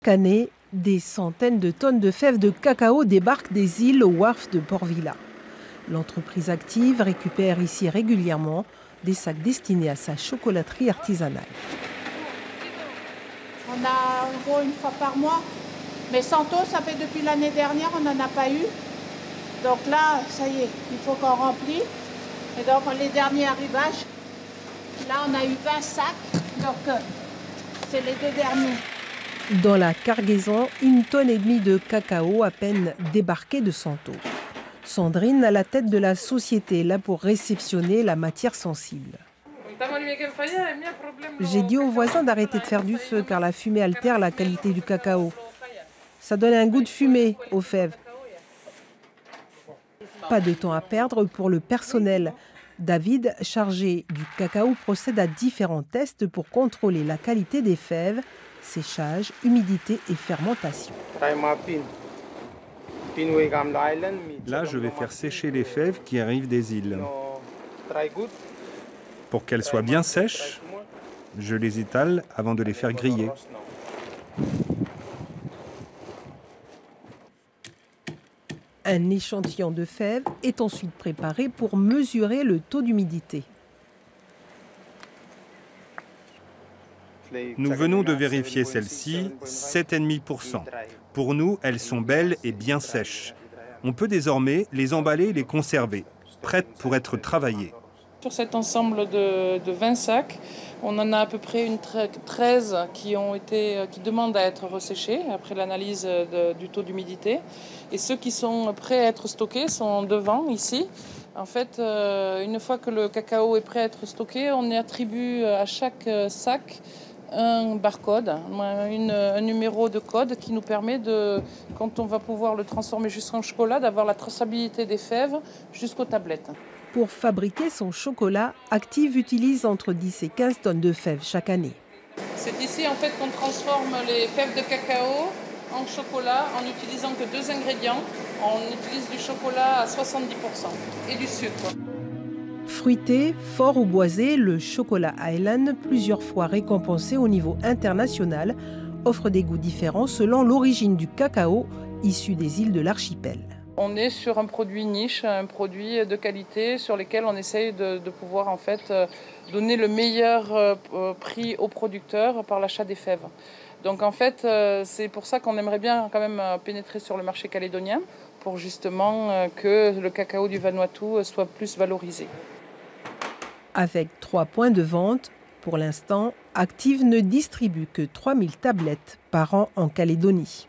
Chaque année, des centaines de tonnes de fèves de cacao débarquent des îles au wharf de Port Vila. L'entreprise active récupère ici régulièrement des sacs destinés à sa chocolaterie artisanale. On a en gros une fois par mois, mais Santo, ça fait depuis l'année dernière, on n'en a pas eu. Donc là, ça y est, il faut qu'on remplisse. Et donc les derniers arrivages, là on a eu 20 sacs, donc c'est les 2 derniers. Dans la cargaison, 1,5 tonne de cacao à peine débarqué de Santo. Sandrine à la tête de la société, là pour réceptionner la matière sensible. J'ai dit aux voisins d'arrêter de faire du feu car la fumée altère la qualité du cacao. Ça donne un goût de fumée aux fèves. Pas de temps à perdre pour le personnel. David, chargé du cacao, procède à différents tests pour contrôler la qualité des fèves, séchage, humidité et fermentation. Là, je vais faire sécher les fèves qui arrivent des îles. Pour qu'elles soient bien sèches, je les étale avant de les faire griller. Un échantillon de fèves est ensuite préparé pour mesurer le taux d'humidité. Nous venons de vérifier celles-ci, 7,5%. Pour nous, elles sont belles et bien sèches. On peut désormais les emballer et les conserver, prêtes pour être travaillées. Sur cet ensemble de 20 sacs, on en a à peu près 13 qui demandent à être resséchés après l'analyse du taux d'humidité. Et ceux qui sont prêts à être stockés sont devant, ici. En fait, une fois que le cacao est prêt à être stocké, on attribue à chaque sac un barcode, un numéro de code qui nous permet, quand on va pouvoir le transformer jusqu'en chocolat, d'avoir la traçabilité des fèves jusqu'aux tablettes. Pour fabriquer son chocolat, Active utilise entre 10 et 15 tonnes de fèves chaque année. C'est ici en fait qu'on transforme les fèves de cacao en chocolat en n'utilisant que 2 ingrédients. On utilise du chocolat à 70% et du sucre. Fruité, fort ou boisé, le chocolat Island, plusieurs fois récompensé au niveau international, offre des goûts différents selon l'origine du cacao issu des îles de l'archipel. On est sur un produit niche, un produit de qualité sur lequel on essaye de pouvoir en fait donner le meilleur prix aux producteurs par l'achat des fèves. Donc en fait, c'est pour ça qu'on aimerait bien quand même pénétrer sur le marché calédonien pour justement que le cacao du Vanuatu soit plus valorisé. Avec 3 points de vente, pour l'instant, Active ne distribue que 3000 tablettes par an en Calédonie.